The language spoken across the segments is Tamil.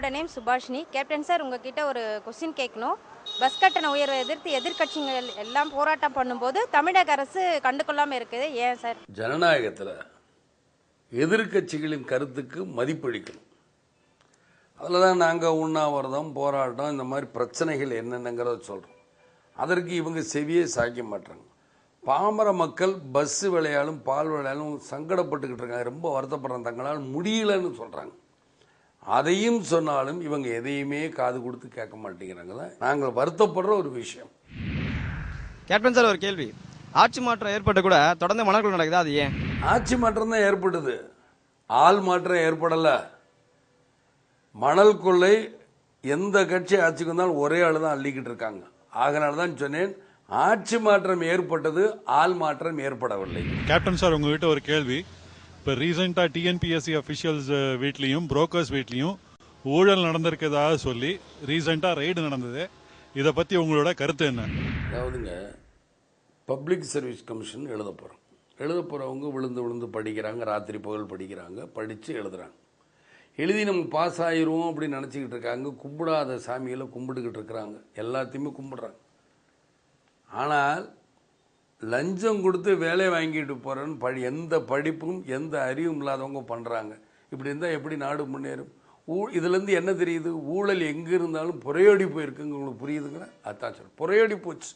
என்னோட நேம் சுபாஷினி. கேப்டன் சார், உங்ககிட்ட ஒரு கொஸ்டின் கேட்கணும். பஸ் கட்டண உயர்வை எதிர்த்து எதிர்கட்சிகள் எல்லாம் போராட்டம் பண்ணும்போது தமிழக அரசு கண்டுகொள்ளாமல் இருக்குது, ஏன் சார்? ஜனநாயகத்தில் எதிர்கட்சிகளின் கருத்துக்கு மதிப்பளிக்கணும். அதில் தான் நாங்கள் உண்ணாவிரதம், போராட்டம், இந்த மாதிரி பிரச்சனைகள் என்னென்னங்கிறத சொல்கிறோம். அதற்கு இவங்க செவியே சாய்க்க மாட்டாங்க. பாமர மக்கள் பஸ் விலையாலும் பால் விலையாலும் சங்கடப்பட்டுக்கிட்டு இருக்காங்க, ரொம்ப வருத்தப்படுறாங்க, தங்களால் முடியலன்னு சொல்கிறாங்க. அதையும் சொன்னாலும் இவங்க எதையுமே காது கொடுத்து கேட்க மாட்டேங்கிறாங்க. நாங்கள் வருத்தப்படுற ஒரு விஷயம். கேப்டன் சார், ஒரு கேள்வி. ஆட்சி மாற்றம் ஏற்பட்டு கூட தொடர்ந்து மணல் நடக்குது, அது ஏன்? ஆட்சி மாற்றம் தான் ஏற்படுது, ஆள் மாற்றம் ஏற்படல. மணல் கொள்ளை எந்த கட்சி ஆட்சிக்கு வந்தாலும் ஒரே ஆள் தான் அள்ளிக்கிட்டு இருக்காங்க. அதனால தான் சொன்னேன், ஆட்சி மாற்றம் ஏற்பட்டது, ஆள் மாற்றம் ஏற்படவில்லை. கேப்டன் சார், உங்ககிட்ட ஒரு கேள்வி. இப்போ ரீசெண்டாக டிஎன்பிஎஸ்சி அஃபிஷியல்ஸ் வீட்லேயும் புரோக்கர்ஸ் வீட்லேயும் ஊழல் நடந்திருக்கதாக சொல்லி ரீசெண்டாக ரெய்டு நடந்தது. இதை பற்றி உங்களோட கருத்து என்ன? அதாவதுங்க, பப்ளிக் சர்வீஸ் கமிஷன் எழுத போகிறவங்க விழுந்து விழுந்து படிக்கிறாங்க, ராத்திரி பகல் படிக்கிறாங்க, படித்து எழுதுறாங்க. எழுதி நம்ம பாஸ் ஆயிடுவோம் அப்படின்னு நினச்சிக்கிட்டு இருக்காங்க. கும்பிடாத சாமிகளை கும்பிட்டுக்கிட்டு இருக்கிறாங்க, எல்லாத்தையுமே கும்பிடுறாங்க. ஆனால் லஞ்சம் கொடுத்து வேலை வாங்கிட்டு போகிறேன்னு எந்த படிப்பும் எந்த அறிவும் இல்லாதவங்க பண்ணுறாங்க. இப்படி இருந்தால் எப்படி நாடு முன்னேறும்? இதுலேருந்து என்ன தெரியுது? ஊழல் எங்கே இருந்தாலும் புறையோடி போயிருக்குங்க. உங்களுக்கு புரியுதுங்களா? அதான் சார், புறையோடி போச்சு.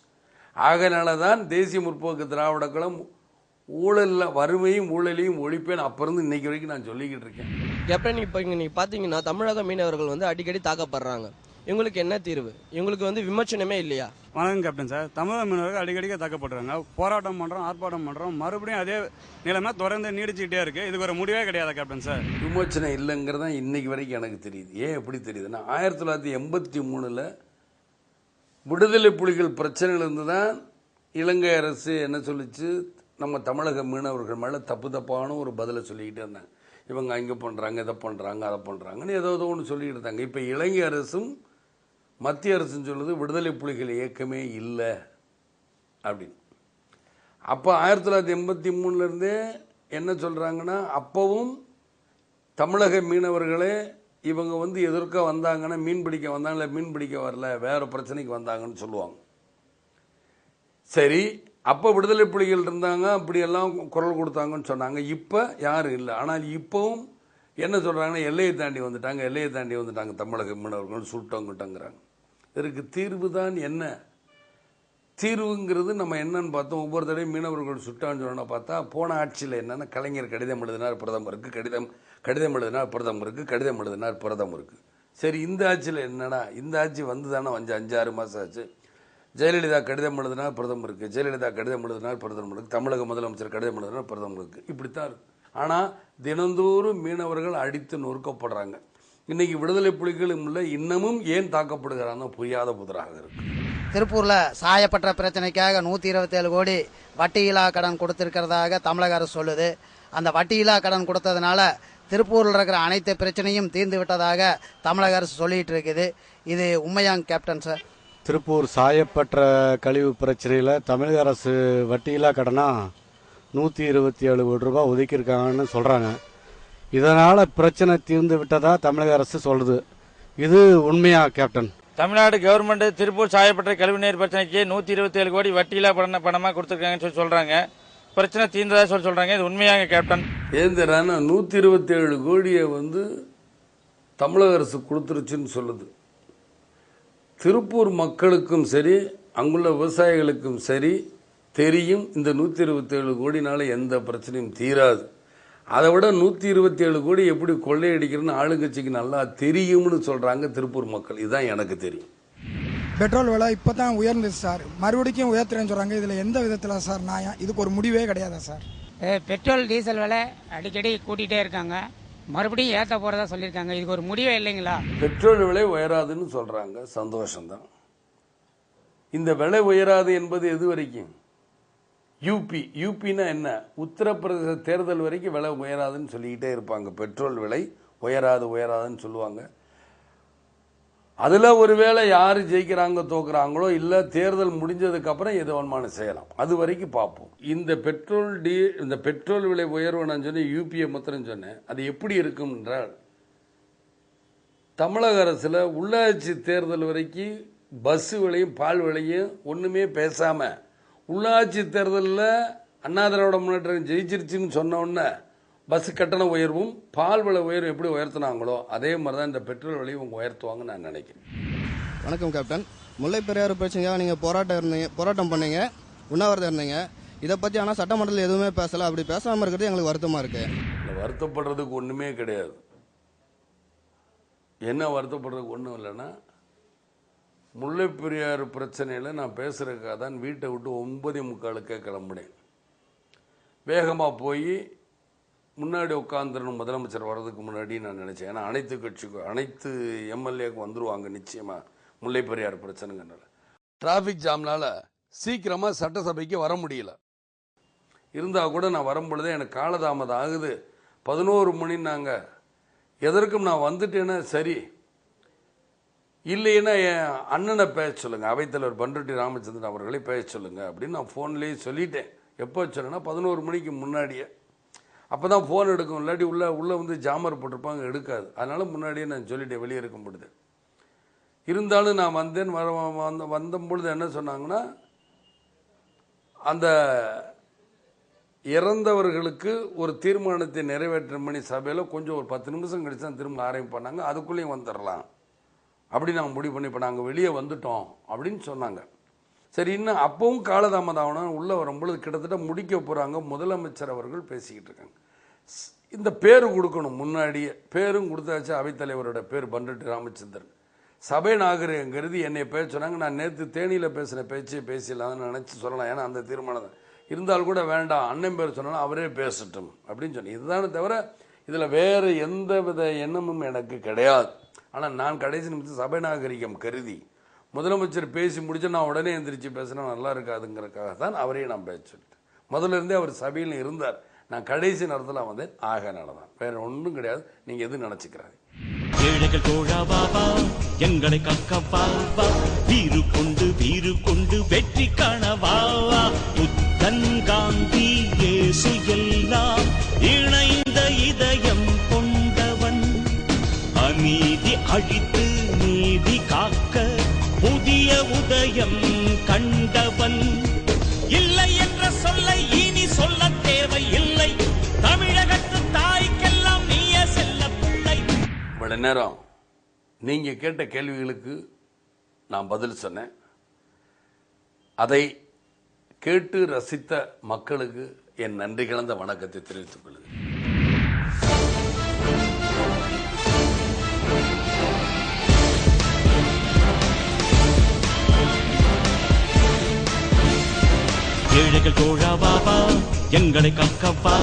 ஆகனால தான் தேசிய முற்போக்கு திராவிட கழகம் ஊழலில் வறுமையும் ஊழலையும் ஒழிப்பேன் அப்பிருந்து இன்னைக்கு வரைக்கும் நான் சொல்லிக்கிட்டு இருக்கேன். கேப்டன், இப்போ நீங்கள் பார்த்தீங்கன்னா தமிழக மீனவர்கள் அடிக்கடி தாக்கப்படுறாங்க. இவங்களுக்கு என்ன தீர்வு? இவங்களுக்கு விமர்சனமே இல்லையா? வணக்கம் கேப்டன் சார். தமிழக மீனவர்கள் அடிக்கடி தாக்கப்படுறாங்க. போராட்டம் பண்ணுறோம், ஆர்ப்பாட்டம் பண்ணுறோம், மறுபடியும் அதே நிலைமை தொடர்ந்து நீடிச்சுக்கிட்டே இருக்கு. இதுக்கு ஒரு முடிவே கிடையாது கேப்டன் சார். விமோச்சனம் இல்லைங்கிறதான் இன்னைக்கு வரைக்கும் எனக்கு தெரியுது. ஏன் எப்படி தெரியுதுன்னா, 1983 விடுதலை புலிகள் பிரச்சனையிலிருந்து தான் இலங்கை அரசு என்ன சொல்லிச்சு, நம்ம தமிழக மீனவர்கள் மேலே தப்பான ஒரு பதிலை சொல்லிக்கிட்டே இருந்தாங்க. இவங்க அங்கே பண்ணுறாங்க, இதை பண்ணுறாங்க, அதை பண்ணுறாங்கன்னு ஏதோ ஒன்று சொல்லிக்கிட்டு இருந்தாங்க. இப்போ இலங்கை அரசும் மத்திய அரசுன்னு சொல்லுது விடுதலை புலிகள் இயக்கமே இல்லை அப்படின்னு. அப்போ 1983 என்ன சொல்கிறாங்கன்னா, அப்போவும் தமிழக மீனவர்களே இவங்க எதிர்க்க வந்தாங்கன்னா மீன் பிடிக்க வந்தாங்களே, மீன் பிடிக்க வரல, வேறு பிரச்சனைக்கு வந்தாங்கன்னு சொல்லுவாங்க. சரி, அப்போ விடுதலை புலிகள் இருந்தாங்க, அப்படியெல்லாம் குரல் கொடுத்தாங்கன்னு சொன்னாங்க. இப்போ யாரும் இல்லை. ஆனால் இப்போவும் என்ன சொல்கிறாங்கன்னா, எல்லையை தாண்டி வந்துட்டாங்க தமிழக மீனவர்கள் சுட்டங்கிட்டங்கிறாங்க. இதற்கு தீர்வு தான் என்ன? தீர்வுங்கிறது நம்ம என்னன்னு பார்த்தோம். ஒவ்வொரு தடையும் மீனவர்கள் சுட்டான்னு சொன்னா பார்த்தா, போன ஆட்சியில் என்னென்னா, கலைஞர் கடிதம் எழுதினார் பிரதமருக்கு, கடிதம் எழுதினார் பிரதமருக்கு, கடிதம் எழுதினார் பிரதமருக்கு. சரி, இந்த ஆட்சியில் என்னன்னா, இந்த ஆட்சி வந்து தானே 5-6 மாதம் ஆச்சு. ஜெயலலிதா கடிதம் எழுதினார் பிரதமருக்கு, ஜெயலலிதா கடிதம் எழுதினார் பிரதமருக்கு, தமிழக முதலமைச்சர் கடிதம் எழுதினார் பிரதமருக்கு, இப்படித்தான் இருக்கு. ஆனால் தினந்தோறும் மீனவர்கள் அடித்து நொறுக்கப்படுறாங்க. இன்னைக்கு விடுதலை புலிகளும் இல்லை, இன்னமும் ஏன் தாக்கப்படுகிறாங்க புரியாத புதிராக இருக்கு. திருப்பூர்ல சாயப்பட்ட பிரச்சனைக்காக 127 கோடி வட்டியில்லா கடன் கொடுத்திருக்கிறதாக தமிழக அரசு சொல்லுது. அந்த வட்டியில்லா கடன் கொடுத்ததுனால திருப்பூரில் இருக்கிற அனைத்து பிரச்சனையும் தீர்ந்து விட்டதாக தமிழக அரசு சொல்லிட்டு இருக்குது. இது உண்மையாங்க கேப்டன் சார்? திருப்பூர் சாயப்பட்ட கழிவு பிரச்சனையில் தமிழக அரசு வட்டியில்லா கடனா 127 கோடி ரூபாய் ஒதுக்கியிருக்காங்கன்னு சொல்கிறாங்க. இதனால் பிரச்சனை தீர்ந்து விட்டதா தமிழக அரசு சொல்லுது. இது உண்மையா கேப்டன்? தமிழ்நாடு கவர்மெண்ட் திருப்பூர் சாயப்பட்ட கழிவுநீர் பிரச்சனைக்கு 127 கோடி வட்டியில்லா பணமாக கொடுத்துருக்காங்கன்னு சொல்கிறாங்க. பிரச்சனை தீர்ந்ததா சொல்கிறாங்க. இது உண்மையாங்க கேப்டன்? ஏந்திரான 127 கோடியை தமிழக அரசு கொடுத்துருச்சுன்னு சொல்லுது. திருப்பூர் மக்களுக்கும் சரி, அங்குள்ள விவசாயிகளுக்கும் சரி தெரியும், இந்த 127 கோடினால எந்த பிரச்சனையும் தீராது. அதை விட 127 கோடி எப்படி கொள்ளையடிக்கிறன்னு ஆளுங்கட்சிக்கு நல்லா தெரியும்னு சொல்றாங்க திருப்பூர் மக்கள். இதுதான் எனக்கு தெரியும். பெட்ரோல் விலை இப்போ தான் உயர்ந்தது சார், மறுபடியும் உயர்த்துறேன்னு சொல்கிறாங்க. இதில் எந்த விதத்தில் சார் நியாயம்? இதுக்கு ஒரு முடிவே கிடையாதா சார்? பெட்ரோல் டீசல் விலை அடிக்கடி கூட்டிகிட்டே இருக்காங்க, மறுபடியும் ஏற்ற போகிறதா சொல்லியிருக்காங்க. இதுக்கு ஒரு முடிவே இல்லைங்களா? பெட்ரோல் விலை உயராதுன்னு சொல்கிறாங்க, சந்தோஷம்தான். இந்த விலை உயராது என்பது எது வரைக்கும்? யூபின்னா என்ன? உத்தரப்பிரதேச தேர்தல் வரைக்கும் விலை உயராதுன்னு சொல்லிக்கிட்டே இருப்பாங்க. பெட்ரோல் விலை உயராதுன்னு சொல்லுவாங்க. அதில் ஒருவேளை யார் ஜெயிக்கிறாங்க தோக்குறாங்களோ, இல்லை தேர்தல் முடிஞ்சதுக்கு அப்புறம் எது வேணுமானு செய்யலாம். அது வரைக்கும் பார்ப்போம். இந்த பெட்ரோல் விலை உயர்வு நான் சொன்னேன், யூபியை மாத்திரம் சொன்னேன். அது எப்படி இருக்கும் என்றால், தமிழக அரசில் உள்ளாட்சி தேர்தல் வரைக்கும் பஸ் விலையும் பால் விலையும் ஒன்றுமே பேசாமல் உள்ளாட்சி தேர்தலில் அண்ணா திராவிட முன்னேற்றம் ஜெயிச்சிருச்சுன்னு சொன்ன உடனே பஸ் கட்டண உயர்வும் பால் விலை உயர்வும் எப்படி உயர்த்தினாங்களோ அதே மாதிரி தான் இந்த பெட்ரோல் விலையும் அவங்க உயர்த்துவாங்கன்னு நான் நினைக்கிறேன். வணக்கம் கேப்டன். முல்லை பெரியாறு பிரச்சனையாக நீங்கள் போராட்டம் பண்ணீங்க, உண்ணாவிரதம் இருந்தீங்க. இதை பற்றி ஆனால் சட்டமன்றத்தில் எதுவுமே பேசலை. அப்படி பேசாமல் இருக்கிறது எங்களுக்கு வருத்தமாக இருக்கு. வருத்தப்படுறதுக்கு ஒன்றுமே கிடையாது. என்ன வருத்தப்படுறதுக்கு ஒன்றும் இல்லைன்னா, முல்லை பெரியாறு பிரச்சனையில் நான் பேசுகிறதுக்காக தான் வீட்டை விட்டு 9:45 கிளம்புனேன். வேகமாக போய் முன்னாடி உட்காந்துடணும் முதலமைச்சர் வர்றதுக்கு முன்னாடி நான் நினச்சேன். ஏன்னா அனைத்து எம்எல்ஏக்கும் வந்துருவாங்க நிச்சயமாக முல்லை பெரியாறு பிரச்சனைங்கனால. டிராஃபிக் ஜாம்னால சீக்கிரமாக சட்டசபைக்கு வர முடியல. இருந்தால் கூட நான் வரும்பொழுதே எனக்கு காலதாமதம் ஆகுது. 11 மணின்னாங்க. எதற்கும் நான் வந்துட்டேன்னா சரி, இல்லைன்னா என் அண்ணனை பேச சொல்லுங்கள், அவைத்தலைவர் பண்ருட்டி ராமச்சந்திரன் அவர்களை பேச சொல்லுங்கள் அப்படின்னு நான் ஃபோன்லேயே சொல்லிட்டேன். எப்போ சொன்னேன்னா 11 மணிக்கு முன்னாடியே. அப்போ தான் ஃபோன் எடுக்கும், இல்லாட்டி உள்ளே வந்து ஜாமர் போட்டிருப்பாங்க, எடுக்காது. அதனால் முன்னாடியே நான் சொல்லிட்டேன் வெளியே இருக்கும் பொழுது. இருந்தாலும் நான் வந்தேன். வந்த பொழுது என்ன சொன்னாங்கன்னா, அந்த இறந்தவர்களுக்கு ஒரு தீர்மானத்தை நிறைவேற்றும் மணி சபையில் கொஞ்சம் ஒரு 10 நிமிஷம் கழிச்சு தான் திரும்ப ஆரம்பிப்பாங்க, அதுக்குள்ளேயும் வந்துடலாம் அப்படி நாங்கள் முடிவு பண்ணி இப்போ நாங்கள் வெளியே வந்துட்டோம் அப்படின்னு சொன்னாங்க. சரி, இன்னும் அப்பவும் காலதாமதம் ஆகணும். உள்ளே வரும்பொழுது கிட்டத்தட்ட முடிக்க போகிறாங்க. முதலமைச்சர் அவர்கள் பேசிக்கிட்டு இருக்காங்க. இந்த பேர் கொடுக்கணும், முன்னாடியே பேரும் கொடுத்தாச்சு. அவைத்தலைவரோட பேர் பண்ருட்டி ராமச்சந்திரன். சபை நாகரிகம் கருதி என்னை பேச சொன்னாங்க. நான் நேற்று தேனியில் பேசின பேச்சே பேசலாம்னு நினச்சி சொல்லலாம். ஏன்னா அந்த தீர்மானம் இருந்தால் கூட வேண்டாம், அண்ணன் பேர் சொன்னாலும் அவரே பேசட்டும் அப்படின்னு சொன்னேன். இதுதானே தவிர இதில் வேறு எந்த வித எண்ணமும் எனக்கு கிடையாது. ஆனால் நான் கடைசி நிமிஷம் சபை நாகரிகம் கருதி முதலமைச்சர் பேசி முடிச்சு நான் உடனே எந்திரிச்சு பேசினா நல்லா இருக்காதுங்கிறதுக்காக தான் அவரே நான் பேச சொல்லிட்டேன். முதல்ல இருந்தே அவர் சபையில் இருந்தார். நான் கடைசி நேரத்தில் வந்தேன். ஆகனாலதான், வேற ஒன்றும் கிடையாது. நீங்கள் எது நினச்சிக்கிறாங்க? ஏழைகள் தோழா பாபா எங்களை கக்கவா, வீறு கொண்டு வெற்றி காணவாவா. புத்தன் காந்தி இயேசு எல்லாம் இணைந்த இதயம் கொண்டவன். அநீதி அழித்து நீதி காக்க புதிய உதயம் கண்டவன். இல்லை என்ற சொல்லை இனி சொல்ல தேவை இல்லை. தமிழகத்து தாய்க்கெல்லாம் நீய செல்ல பிள்ளை. இவ்வளவு நேரம் நீங்க கேட்ட கேள்விகளுக்கு நான் பதில் சொன்னேன். அதை கேட்டு ரசித்த மக்களுக்கு என் நன்றி கலந்த வணக்கத்தை தெரிவித்துக் கொள்கிறேன். ஏழைகள் தோழா பாபா எங்களை கக்கவா,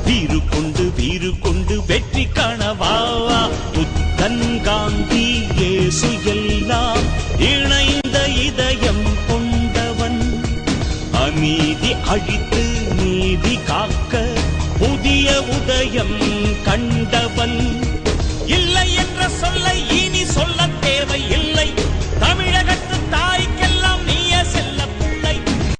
வீறு கொண்டு வெற்றி காணவாவா. புத்தன் காந்தி இயேசு எல்லாம் இணைந்த இதயம் கொண்டவன். அநீதி அழித்து